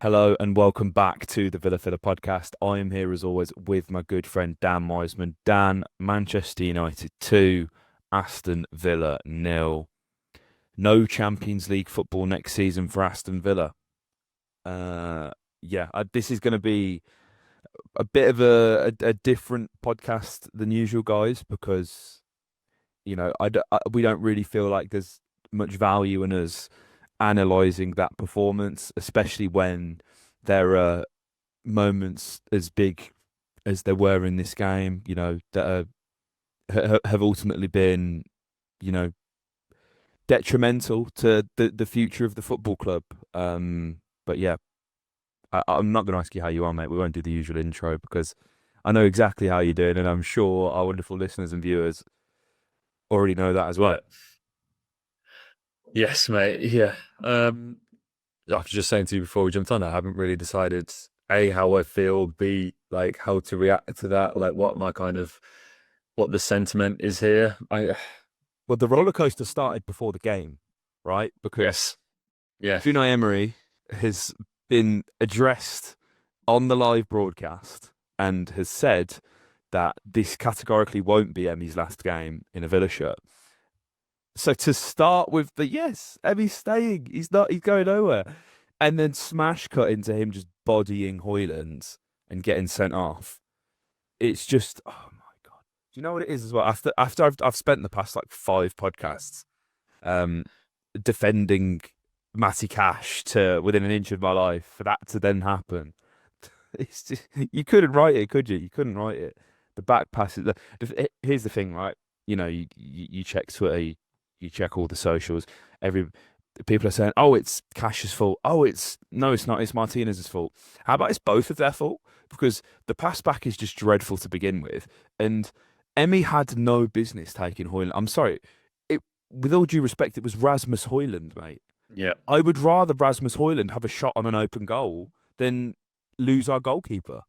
Hello and welcome back to the Villa Filler podcast. I am here as always with my good friend Dan Wiseman. Dan, Manchester United 2, Aston Villa nil. No Champions League football next season for Aston Villa. This is going to be a bit of a different podcast than usual, guys, because we don't really feel like there's much value in us analysing that performance, especially when there are moments as big as there were in this game, that have ultimately been, you know, detrimental to the future of the football club. But yeah, I'm not going to ask you how you are, mate. We won't do the usual intro because I know exactly how you're doing, and I'm sure our wonderful listeners and viewers already know that as well. Yeah. Yes, mate. Yeah. I was just saying to you before we jumped on, I haven't really decided A, how I feel, B, like how to react to that, like what the sentiment is here. Well, the roller coaster started before the game, right? Because Yes. Yeah. Unai Emery has been addressed on the live broadcast and has said that this categorically won't be Emmy's last game in a Villa shirt. So to start with yes, Emmy's staying. He's going nowhere. And then smash cut into him just bodying Hoyland and getting sent off. It's just, oh my God. Do you know what it is as well? After I've spent the past like 5 podcasts um defending Matty Cash to within an inch of my life for that to then happen. It's just, you couldn't write it, could you? You couldn't write it. The back passes. Here's the thing, right? You check Twitter, you check all the socials. Every People are saying, "Oh, it's Cash's fault." Oh, no, it's not. It's Martinez's fault. How about it's both of their fault? Because the pass back is just dreadful to begin with, and Emmy had no business taking Hoyland. I'm sorry. With all due respect, it was Rasmus Hoyland, mate. Yeah. I would rather Rasmus Hoyland have a shot on an open goal than lose our goalkeeper.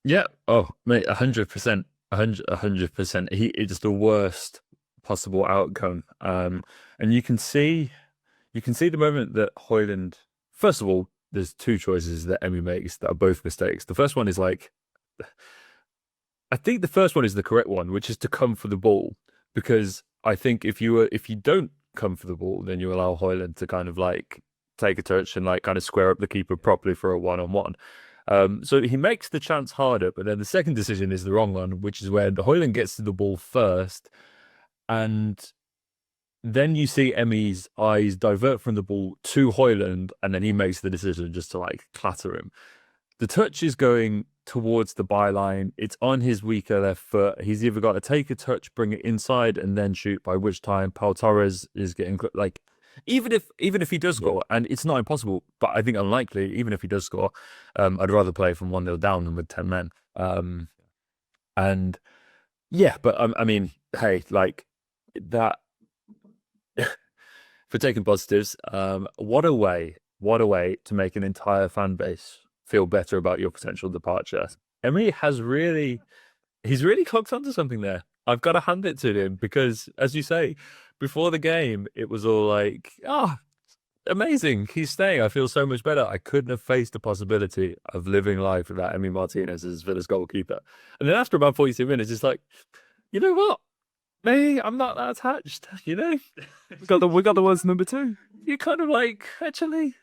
Yeah. Oh, mate, 100%. 100%. It's the worst possible outcome. And you can see the moment that Hoyland, first of all, there's two choices that Emmy makes that are both mistakes. The first one is like, I think the first one is the correct one, which is to come for the ball, because I think if you don't come for the ball, then you allow Hoyland to kind of like take a touch and like kind of square up the keeper properly for a one-on-one. So he makes the chance harder, but then the second decision is the wrong one, which is where the Hoyland gets to the ball first, and then you see Emmy's eyes divert from the ball to Hoyland, and then he makes the decision just to like clatter him. The touch is going towards the byline. It's on his weaker left foot. He's either got to take a touch, bring it inside, and then shoot. By which time, Pau Torres is getting like, even if he does score, and it's not impossible, but I think unlikely. Even if he does score, I'd rather play from 1-0 down than with 10 men. And yeah, but I mean, hey, like that for taking positives. What a way to make an entire fan base feel better about your potential departure. Emery he's really clocked onto something there. I've got to hand it to him because, as you say, before the game, it was all like, amazing, he's staying. I feel so much better. I couldn't have faced the possibility of living life without Emi Martinez as Villa's goalkeeper. And then after about 42 minutes, it's like, you know what? Me, I'm not that attached, you know? We got the words number two. You're kind of like, actually,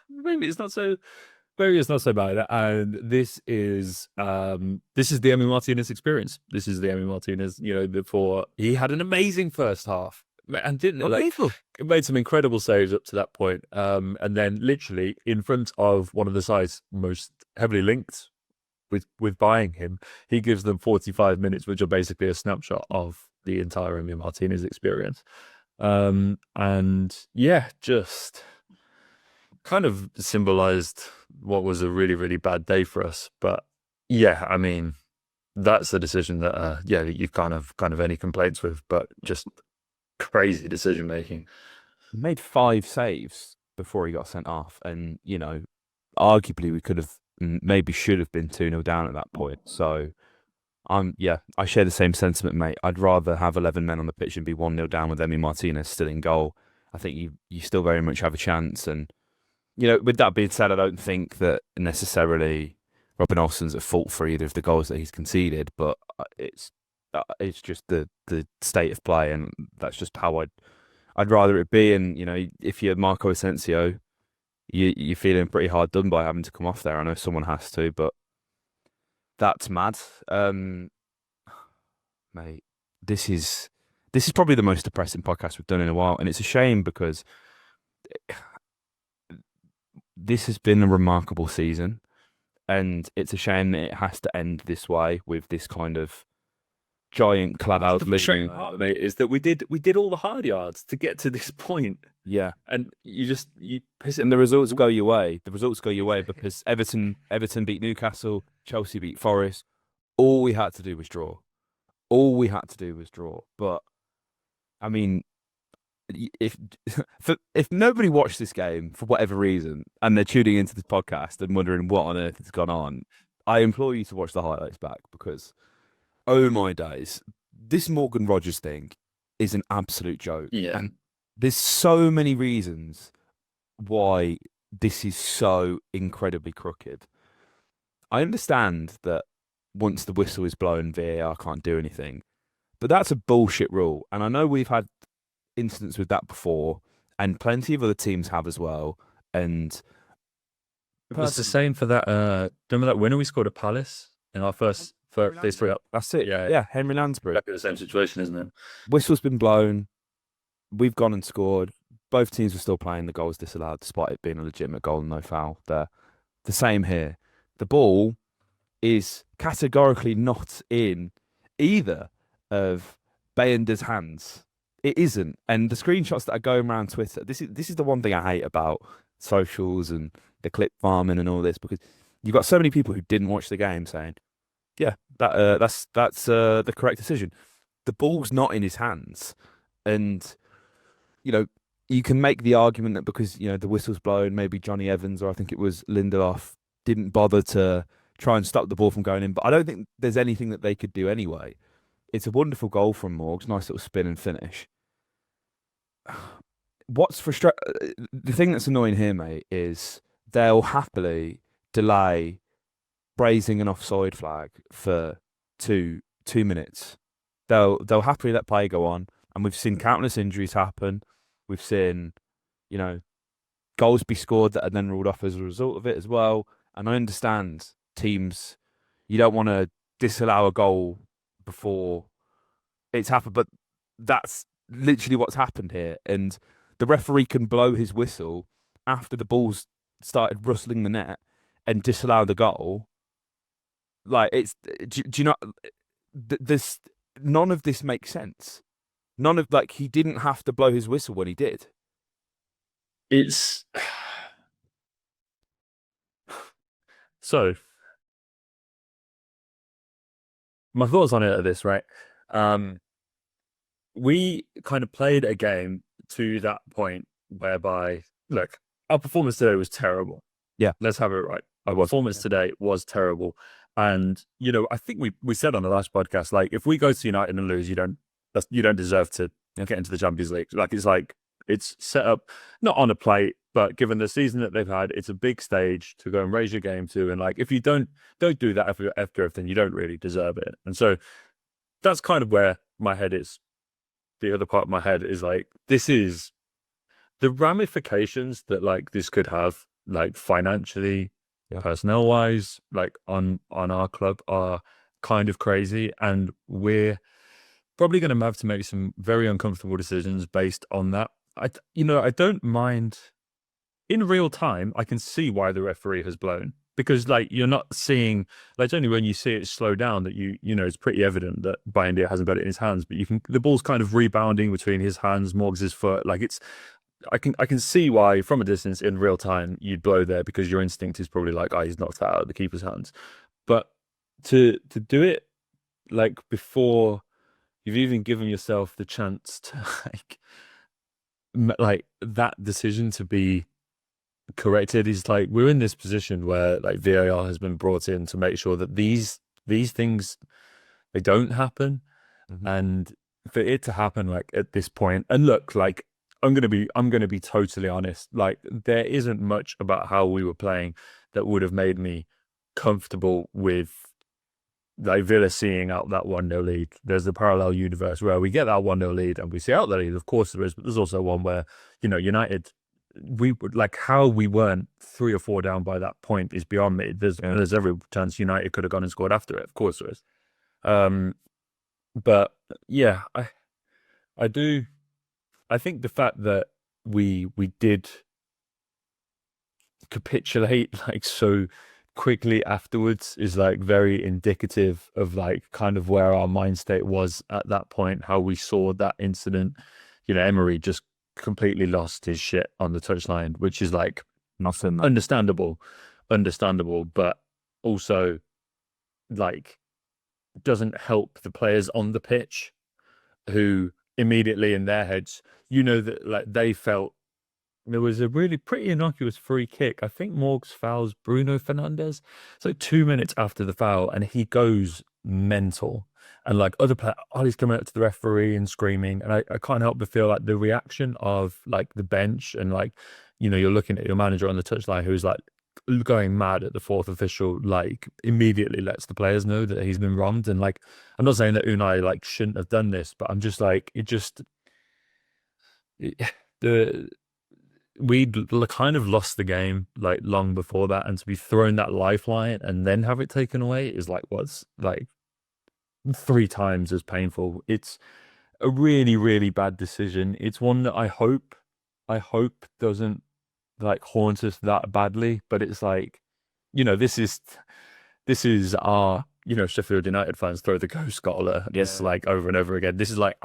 maybe it's not so bad. And this is the Emi Martinez experience. This is the Emi Martinez, before he had an amazing first half. And didn't like made some incredible saves up to that point. And then literally in front of one of the sides most heavily linked with buying him, he gives them 45 minutes, which are basically a snapshot of the entire Emi Martinez experience. And yeah, just kind of symbolized what was a really, really bad day for us. But yeah, I mean, that's a decision that you kind of any complaints with, but just crazy decision making. He made 5 saves before he got sent off, and arguably we could have maybe should have been 2-0 down at that point. So I share the same sentiment, mate. I'd rather have 11 men on the pitch and be 1-0 down with Emi Martinez still in goal. I think you still very much have a chance, and with that being said, I don't think that necessarily Robin Olsen's at fault for either of the goals that he's conceded, but it's just the state of play, and that's just how I'd rather it be. And if you're Marco Asensio, you're feeling pretty hard done by having to come off there. I know someone has to, but that's mad. Mate, this is probably the most depressing podcast we've done in a while, and it's a shame because this has been a remarkable season, and it's a shame that it has to end this way with this kind of giant cloud The frustrating looming. part, mate, is that we did all the hard yards to get to this point, Yeah, and you piss it. and the results go your way. The results go your way because Everton beat Newcastle, Chelsea beat Forest. All we had to do was draw. All we had to do was draw. But I mean, if if nobody watched this game for whatever reason and they're tuning into this podcast and wondering what on earth has gone on, I implore you to watch the highlights back because, oh my days, this Morgan Rogers thing is an absolute joke. Yeah. And there's so many reasons why this is so incredibly crooked. I understand that once the whistle is blown, VAR can't do anything, but that's a bullshit rule. And I know we've had incidents with that before, and plenty of other teams have as well. And It was the same for that. Remember that winner we scored at Palace in our first phase 3 up? that's it. Yeah. Yeah, Henry Lansbury. Exactly the same situation, isn't it? Whistle's been blown. We've gone and scored. Both teams were still playing. The goal was disallowed, despite it being a legitimate goal and no foul there. The same here. The ball is categorically not in either of Bayender's hands. It isn't. And the screenshots that are going around Twitter, this is the one thing I hate about socials and the clip farming and all this, because you've got so many people who didn't watch the game saying, yeah, that's the correct decision. The ball's not in his hands. And you can make the argument that because the whistle's blown, maybe Johnny Evans or I think it was Lindelof didn't bother to try and stop the ball from going in. But I don't think there's anything that they could do anyway. It's a wonderful goal from Morgs, nice little spin and finish. What's the thing that's annoying here, mate, is they'll happily delay raising an offside flag for two minutes. They'll happily let play go on, and we've seen countless injuries happen. We've seen, goals be scored that are then ruled off as a result of it as well. And I understand teams, you don't want to disallow a goal before it's happened, but that's literally what's happened here. And the referee can blow his whistle after the ball's started rustling the net and disallow the goal. Like, do you know, this, none of this makes sense. None of, he didn't have to blow his whistle when he did. It's so my thoughts on it are this, right? We kind of played a game to that point whereby, look, our performance today was terrible. Yeah. Let's have it right. Our performance today was terrible. And, I think we said on the last podcast, if we go to United and lose, you don't deserve to get into the Champions League. It's set up not on a plate, but given the season that they've had, it's a big stage to go and raise your game to. And if you don't do that after everything, you don't really deserve it. And so that's kind of where my head is. The other part of my head is this is the ramifications that this could have, financially, personnel wise, on our club are kind of crazy. And we're probably going to have to make some very uncomfortable decisions based on that. I don't mind. In real time, I can see why the referee has blown, because you're not seeing, it's only when you see it slow down that it's pretty evident that Bayindir hasn't got it in his hands, but the ball's kind of rebounding between his hands, Morgs' foot. I can see why from a distance in real time you'd blow there, because your instinct is probably he's knocked that out of the keeper's hands. But to do it before you've even given yourself the chance to that decision to be corrected is we're in this position where VAR has been brought in to make sure that these things, they don't happen. Mm-hmm. And for it to happen at this point, and look, I'm gonna be totally honest. Like there isn't much about how we were playing that would have made me comfortable with like Villa seeing out that 1-0 lead. There's a parallel universe where we get that 1-0 lead and we see out the lead. Of course there is, but there's also one where, United, we would like how we weren't 3 or 4 down by that point is beyond me. There's every chance United could have gone and scored after it. Of course there is. But yeah, I do. I think the fact that we did capitulate like so quickly afterwards is like very indicative of like kind of where our mind state was at that point, how we saw that incident. Emery just completely lost his shit on the touchline, which is like Nothing. understandable, but also like doesn't help the players on the pitch who immediately in their heads, that like they felt there was a really pretty innocuous free kick. I think Morgs fouls Bruno Fernandes. So 2 minutes after the foul, and he goes mental. And like other players, Ollie's coming up to the referee and screaming. And I can't help but feel like the reaction of like the bench and like, you're looking at your manager on the touchline who's like going mad at the fourth official, like immediately lets the players know that he's been wronged. And like, I'm not saying that Unai like shouldn't have done this, but I'm just like, the we'd kind of lost the game like long before that, and to be thrown that lifeline and then have it taken away is like what's like 3 times as painful. It's a really, really bad decision. It's one that I hope doesn't like haunt us that badly, but it's like, this is our, Sheffield United fans throw the ghost scholar. It's like over and over again. This is like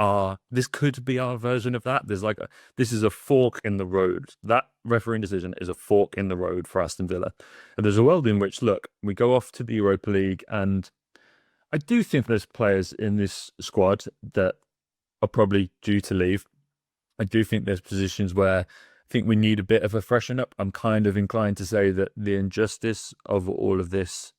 this could be our version of that. This is a fork in the road. That refereeing decision is a fork in the road for Aston Villa. And there's a world in which, look, we go off to the Europa League, and I do think there's players in this squad that are probably due to leave. I do think there's positions where I think we need a bit of a freshen up. I'm kind of inclined to say that the injustice of all of this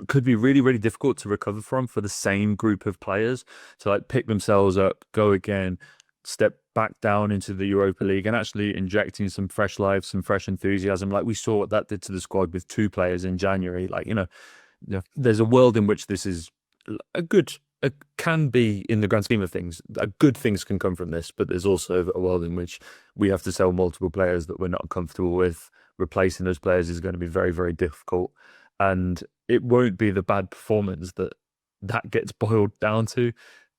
could be really, really difficult to recover from for the same group of players to like pick themselves up, go again, step back down into the Europa League and actually injecting some fresh life, some fresh enthusiasm. Like we saw what that did to the squad with 2 players in January. Like, there's a world in which this is can be in the grand scheme of things, good things can come from this, but there's also a world in which we have to sell multiple players that we're not comfortable with. Replacing those players is going to be very, very difficult. And it won't be the bad performance that gets boiled down to.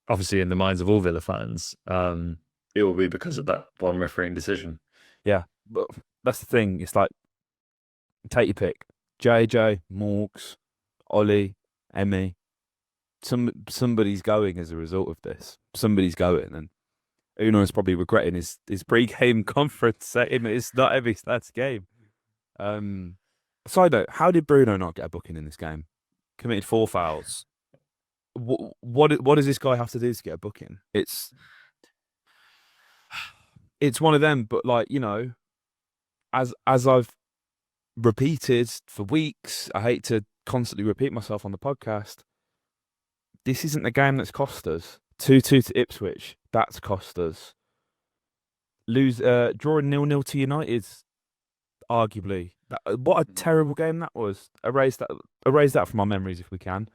Obviously, in the minds of all Villa fans, it will be because of that one refereeing decision. Yeah, but that's the thing. It's like, take your pick. JJ, Morgs, Ollie, Emmy. Somebody's going as a result of this. Somebody's going, and Unai's probably regretting his pre-game conference saying it's not Emmy's last game. Side note, how did Bruno not get a booking in this game? Committed 4 fouls. What does this guy have to do to get a booking? It's one of them, but like, as I've repeated for weeks, I hate to constantly repeat myself on the podcast. This isn't the game that's cost us. 2-2 to Ipswich, that's cost us. Drawing 0-0 to United, arguably. What a terrible game that was. Erase that from our memories if we can.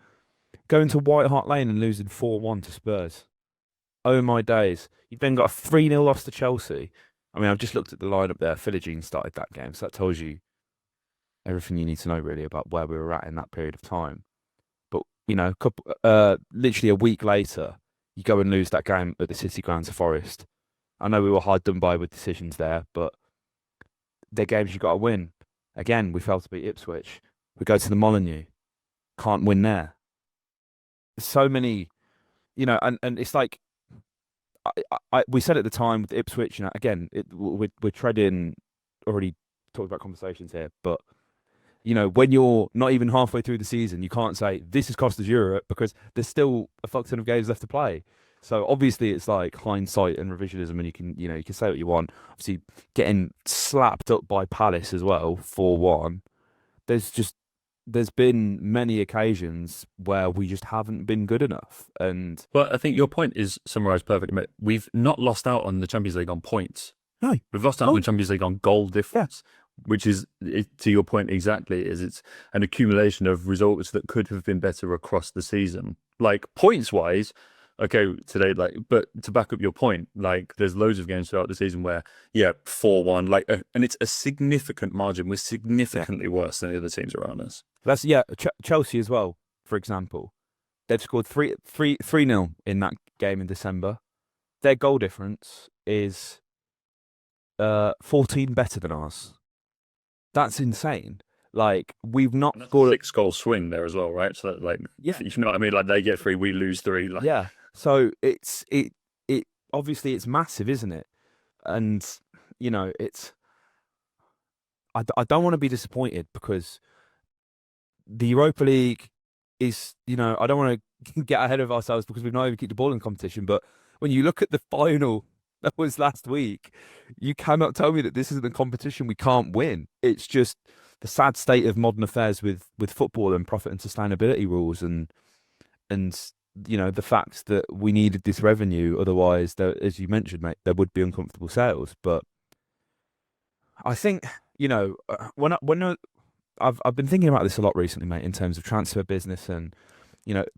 Going to White Hart Lane and losing 4-1 to Spurs. Oh my days. You've then got a 3-0 loss to Chelsea. I mean, I've just looked at the lineup there. Philogene started that game, so that tells you everything you need to know really about where we were at in that period of time. But, literally a week later, you go and lose that game at the City Ground to Forest. I know we were hard done by with decisions there, but they're games you got to win. Again, we failed to beat Ipswich. We go to the Molineux. Can't win there. So many, and it's like, we said at the time with Ipswich, again, we're treading, already talked about conversations here, but, when you're not even halfway through the season, you can't say, this has cost us Europe, because there's still a fuck ton of games left to play. So obviously it's like hindsight and revisionism, and you can say what you want. Obviously getting slapped up by Palace as well, 4-1. There's been many occasions where we just haven't been good enough. And well, I think your point is summarised perfectly. We've not lost out on the Champions League on points. No. We've lost out in Oh, the Champions League on goal yeah. difference, which is, to your point exactly, is it's an accumulation of results that could have been better across the season. Like points wise, okay, today, like, but to back up your point, like, there's loads of games throughout the season where, yeah, 4-1, like, and it's a significant margin. We're Yeah. significantly worse than the other teams around us. That's yeah. Chelsea as well, for example. They've scored 3-0 in that game in December. Their goal difference is 14 better than ours. That's insane. Like we've not And that's a scored. 6 goal swing there as well, right? So that, like, Yeah, you know what I mean? Like they get three, we lose three. Like, yeah. So it obviously it's massive, isn't it? And it's I don't want to be disappointed because the Europa League is I don't want to get ahead of ourselves because we've not even kicked the ball in competition. But when you look at the final that was last week, you cannot tell me that this isn't a competition we can't win. It's just the sad state of modern affairs with football and profit and sustainability rules and the fact that we needed this revenue. Otherwise, there, as you mentioned, mate, there would be uncomfortable sales. But I think I've been thinking about this a lot recently, mate, in terms of transfer business and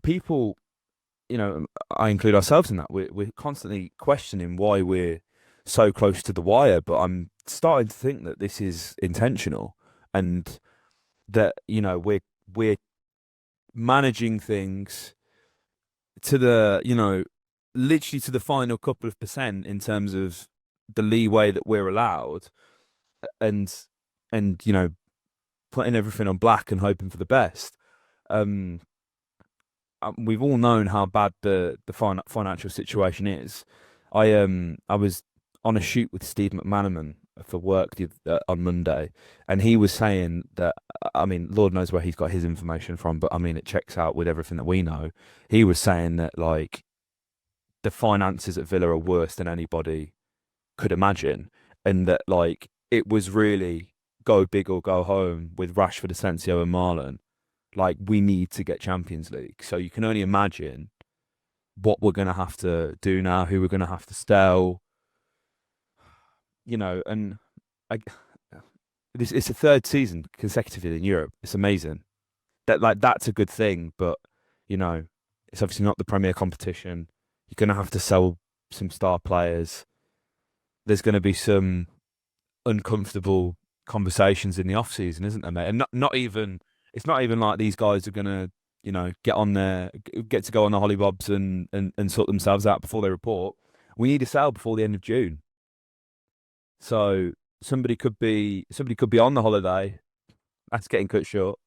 people. I include ourselves in that. We're constantly questioning why we're so close to the wire, but I'm starting to think that this is intentional and that we're managing things to the literally to the final couple of percent in terms of the leeway that we're allowed and and putting everything on black and hoping for the best. Um, we've all known how bad the financial situation is. I was on a shoot with Steve McManaman for work on Monday, and he was saying that I mean, Lord knows where he's got his information from, but I mean, it checks out with everything that we know. He was saying that like the finances at Villa are worse than anybody could imagine, and that like it was really go big or go home with Rashford, Asensio, and Marlon. Like we need to get Champions League, so you can only imagine what we're going to have to do now, who we're going to have to sell, and I, it's a third season consecutively in Europe. It's amazing. That's a good thing, but you know, it's obviously not the premier competition. You're going to have to sell some star players. There's going to be some uncomfortable conversations in the off season, isn't there, mate? And not even it's not even like these guys are gonna, get on there, get to go on the hollybobs and sort themselves out before they report. We need a sale before the end of June. So somebody could be on the holiday. That's getting cut short.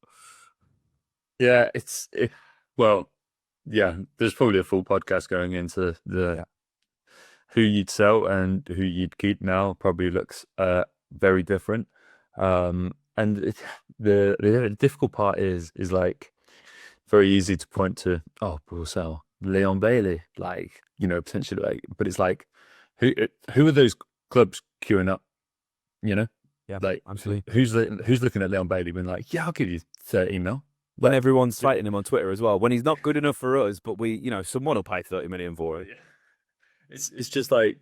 yeah, well, yeah, there's probably a full podcast going into the Yeah. who you'd sell and who you'd keep now probably looks very different. And the difficult part is like very easy to point to, oh, we'll sell Leon Bailey, like, potentially, like, but it's like who are those clubs queuing up, you know? Yeah, Like absolutely. who's looking at Leon Bailey being like, yeah, I'll give you 30 mil. When Like, everyone's fighting him on Twitter as well, when he's not good enough for us, but someone will pay 30 million for him. yeah. It's just like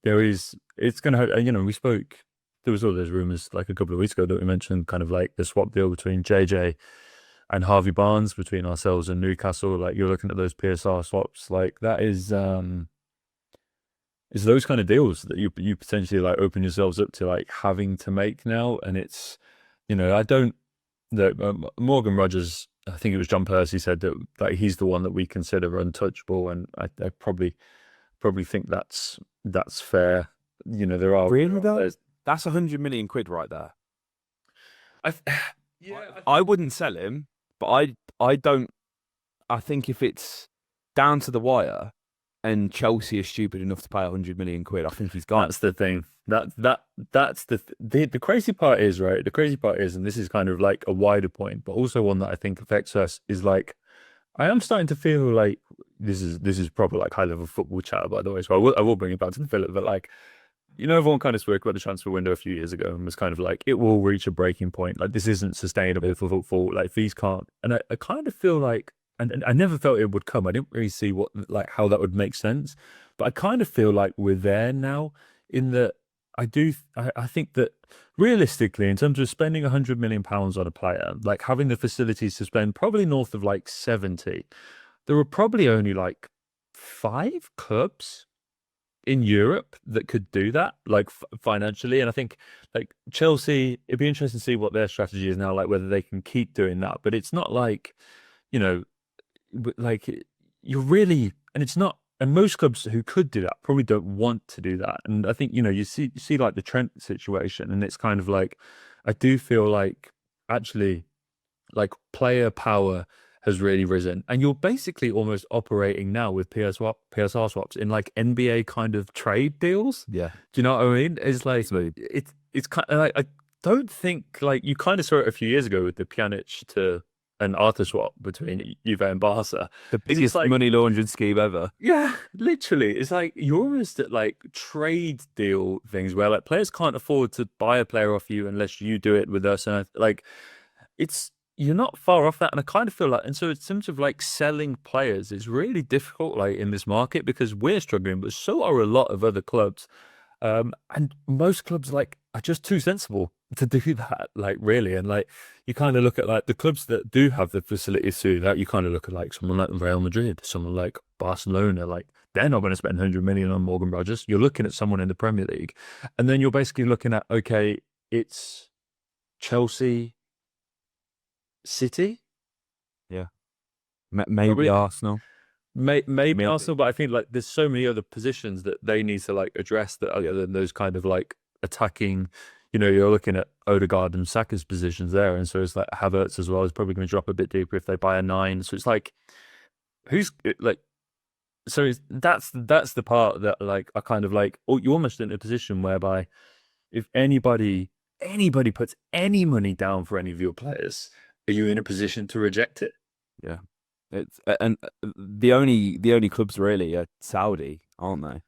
there is it's gonna hurt. We spoke. There was all those rumors like a couple of weeks ago that we mentioned, kind of like the swap deal between JJ and Harvey Barnes between ourselves and Newcastle. Like you're looking at those PSR swaps, like that is those kind of deals that you potentially like open yourselves up to like having to make now. And it's I don't Morgan Rogers. I think it was John Percy said that like he's the one that we consider untouchable, and I probably think that's fair. There are Really though? That's 100 million quid right there. I yeah, I wouldn't sell him, but I don't. I think if it's down to the wire, and Chelsea is stupid enough to pay 100 million quid, I think he's gone. that's the thing. That's the crazy part is, right. The crazy part is, and this is kind of like a wider point, but also one that I think affects us is like I am starting to feel like this is proper like high level football chat, by the way. So I will bring it back to the Philip, but like everyone kind of spoke about the transfer window a few years ago and was kind of like, it will reach a breaking point. Like, this isn't sustainable for football. Like, these can't. And I kind of feel like, and I never felt it would come. I didn't really see how that would make sense. But I kind of feel like we're there now in that I think that realistically, in terms of spending £100 million on a player, like having the facilities to spend probably north of like 70, there were probably only like 5 clubs in Europe that could do that, like financially. And I think like Chelsea, it'd be interesting to see what their strategy is now, like whether they can keep doing that. But it's not like, you know, like you're really, and it's not, and most clubs who could do that probably don't want to do that. And I think, you see like the Trent situation, and it's kind of like, I do feel like actually like player power has really risen, and you're basically almost operating now with PSR swaps in like NBA kind of trade deals. Yeah. Do you know what I mean? It's like Absolutely. it's kind of like, I don't think, like, you kind of saw it a few years ago with the Pjanic to an Arthur swap between Juve and Barca. The It's biggest like, money laundering scheme ever. yeah, literally. It's like you're almost at like trade deal things where like players can't afford to buy a player off you unless you do it with us. And like it's you're not far off that. And I kind of feel like, and so in terms of like selling players, it's really difficult like in this market because we're struggling, but so are a lot of other clubs. And most clubs like are just too sensible to do that, like really. And like you kind of look at like the clubs that do have the facilities to do that, you kind of look at like someone like Real Madrid, someone like Barcelona, like they're not going to spend 100 million on Morgan Rogers. You're looking at someone in the Premier League, and then you're basically looking at, okay, it's Chelsea, City, Yeah. Maybe probably. Arsenal. Maybe Arsenal, but I think like there's so many other positions that they need to like address that other than those kind of like attacking. You're looking at Odegaard and Saka's positions there, and so it's like Havertz as well is probably going to drop a bit deeper if they buy a 9. So it's like who's like, so that's the part that like I kind of like. Oh, you're almost in a position whereby if anybody puts any money down for any of your players, are you in a position to reject it? Yeah. It's and the only clubs really are Saudi, aren't they?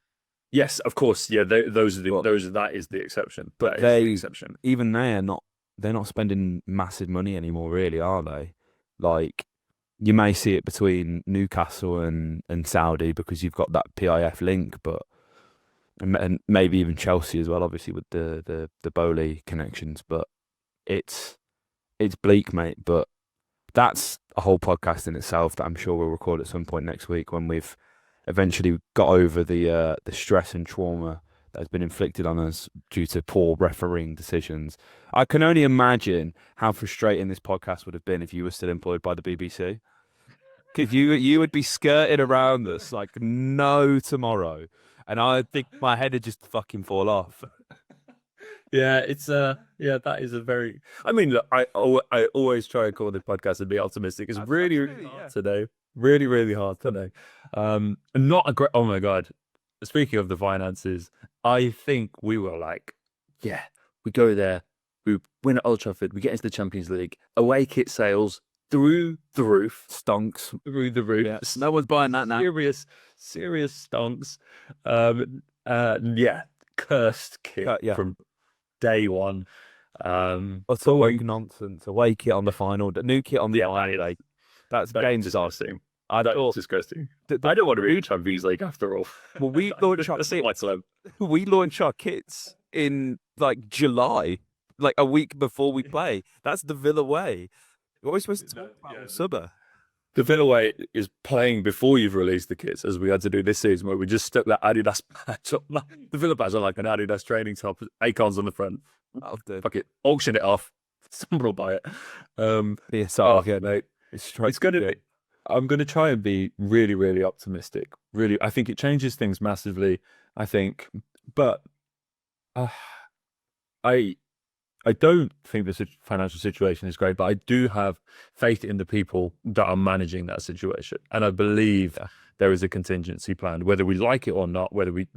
Yes, of course. Yeah, those are But that is the exception. That is the they exception. even they're not spending massive money anymore, really, are they? Like you may see it between Newcastle and Saudi because you've got that PIF link, but and maybe even Chelsea as well, obviously with the Bowley connections. But it's bleak, mate. But that's a whole podcast in itself that I'm sure we'll record at some point next week when we've eventually got over the stress and trauma that has been inflicted on us due to poor refereeing decisions. I can only imagine how frustrating this podcast would have been if you were still employed by the BBC. Because you would be skirted around us like no tomorrow, and I think my head would just fucking fall off. Yeah, it's yeah, that is a very. I mean, look, I always try and call the podcast and be optimistic. It's really really Absolutely, hard yeah. today. Really really hard today. Not a great. Oh my God. Speaking of the finances, I think we were like, yeah, we go there, we win at Old Trafford, we get into the Champions League, away kit sales through the roof, Stonks. through the roof. Yeah. No one's buying that now. Serious stonks. Yeah, cursed kit Yeah. from day one. Utter But woke nonsense. Away kit on the final, new kit on the yeah, final day. That's that game is disaster. disgusting. I That is thought disgusting. the I don't want to be in Champions League after all. well, we launched our That's not my kits. club. We launch our kits in like July, like a week before we play. That's the Villa way. We're always supposed to talk about Yeah. Summer. The Villa way is playing before you've released the kits, as we had to do this season, where we just stuck that Adidas badge on. The Villa badge on like an Adidas training top, Acorns on the front. That'll do. Fuck it, auction it off. Someone will buy it. PSR again. Mate, It's gonna be. I'm gonna try and be really, really optimistic. Really, I think it changes things massively. I think, but uh, I I don't think the financial situation is great, but I do have faith in the people that are managing that situation. And I believe there is a contingency plan. Whether we like it or not, whether we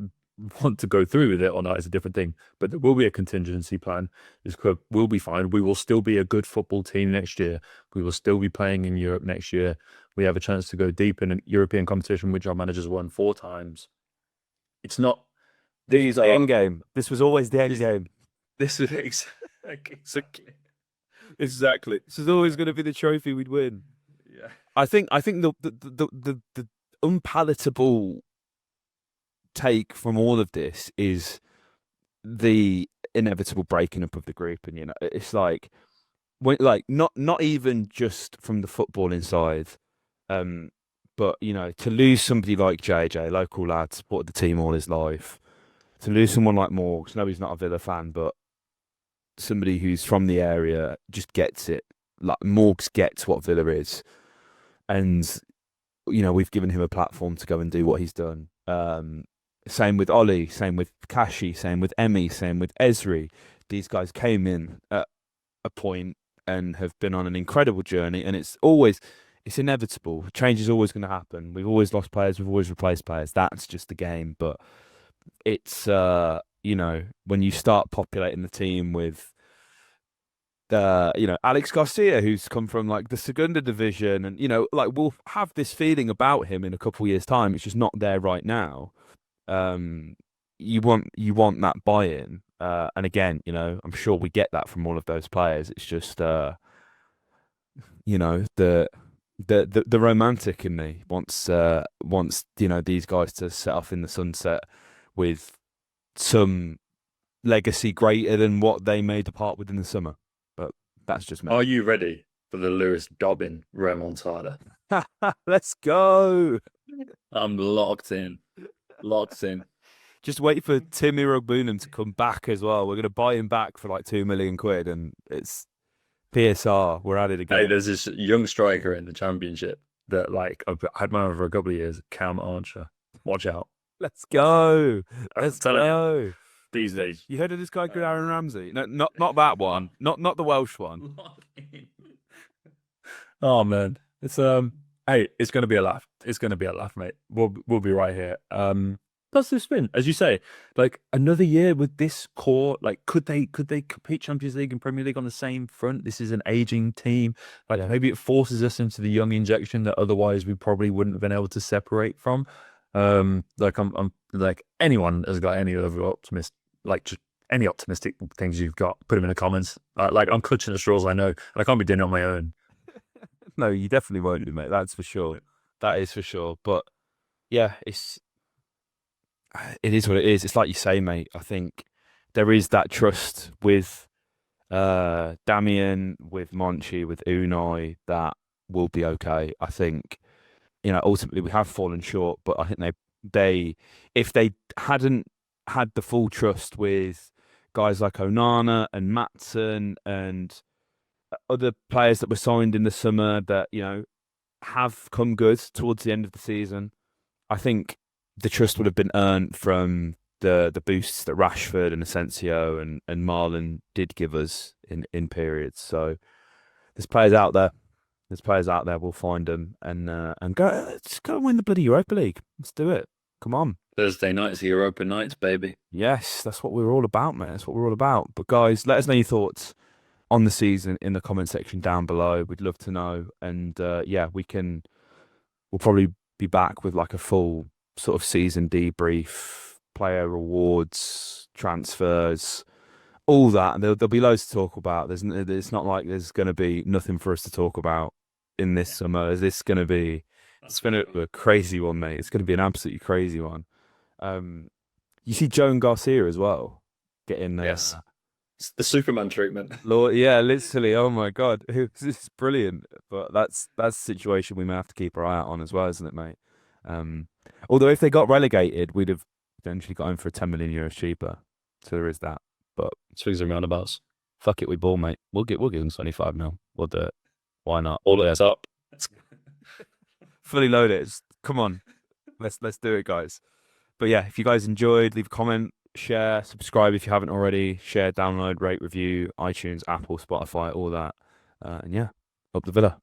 want to go through with it or not is a different thing. But there will be a contingency plan. This club will be fine. We will still be a good football team next year. We will still be playing in Europe next year. We have a chance to go deep in a European competition, which our managers won 4 times. It's not. These the are end game. This was always the end game. This is exactly. This is always going to be the trophy we'd win. Yeah. I think the unpalatable take from all of this is the inevitable breaking up of the group, and it's like when like not even just from the footballing side, um, but to lose somebody like JJ, local lad, supported the team all his life, to lose someone like Morgs. No, he's not a Villa fan, but somebody who's from the area just gets it. Like Morgs gets what Villa is, and we've given him a platform to go and do what he's done. Same with Ollie, same with Kashi, same with Emmy, same with Esri. These guys came in at a point and have been on an incredible journey, and it's inevitable. Change is always going to happen. We've always lost players, we've always replaced players. That's just the game. But it's when you start populating the team with Alex Garcia, who's come from like the Segunda division, and like we'll have this feeling about him in a couple of years' time. It's just not there right now. Um, you want that buy-in, and again, I'm sure we get that from all of those players. It's just the romantic in me wants these guys to set off in the sunset with some legacy greater than what they may depart with in the summer. But that's just me. Are you ready for the Lewis Dobbin remontada? Let's go. I'm locked in. Locked in. Just wait for Tim Irogbunam to come back as well. We're going to buy him back for like 2 million quid, and it's PSR. We're at it again. Hey, there's this young striker in the championship that I've had my own for a couple of years, Cam Archer. Watch out. Let's go. Let's Tell him. go. These days. You heard of this guy called Aaron Ramsey? No, not that one. Not the Welsh one. Oh man, it's hey, it's gonna be a laugh. It's gonna be a laugh, mate. We'll be right here. That's this spin, as you say, like another year with this core. Like, could they compete Champions League and Premier League on the same front? This is an aging team. Like, maybe it forces us into the young injection that otherwise we probably wouldn't have been able to separate from. Like I'm like, anyone has got any other just any optimistic things you've got, put them in the comments. Like, I'm clutching at straws, I know, and I can't be doing it on my own. No, you definitely won't do, mate. That's for sure. That is for sure. But yeah, it is what it is. It's like you say, mate. I think there is that trust with Damian, with Monchi, with Unai that will be okay. I think ultimately we have fallen short, but I think they if they hadn't had the full trust with guys like Onana and Matson and other players that were signed in the summer that have come good towards the end of the season, I think the trust would have been earned from the boosts that Rashford and Asensio and Marlon did give us in periods. So there's players out there. There's players out there. We'll find them and go. Let's go and win the bloody Europa League. Let's do it. Come on. Thursday nights, Europa nights, baby. Yes, that's what we're all about, man. That's what we're all about. But guys, let us know your thoughts on the season in the comment section down below. We'd love to know. And yeah, we'll probably be back with like a full sort of season debrief, player rewards, transfers, all that. And there'll be loads to talk about. It's not like there's going to be nothing for us to talk about in this summer. It's going to be a crazy one, mate. It's going to be an absolutely crazy one. You see Joan Garcia as well getting yes. It's the Superman treatment. Lord, yeah, literally. Oh my God, it's brilliant. But that's a situation we may have to keep our eye out on as well, isn't it, mate? Although if they got relegated, we'd have potentially got him for 10 million euros cheaper. So there is that. But swings and roundabouts. Fuck it, we ball, mate. We'll give him 25 mil. We'll do it. Why not? All of up. Fully loaded. Come on, let's do it, guys. But yeah, if you guys enjoyed, leave a comment, share, subscribe if you haven't already. Share, download, rate, review, iTunes, Apple, Spotify, all that. And yeah, up the Villa.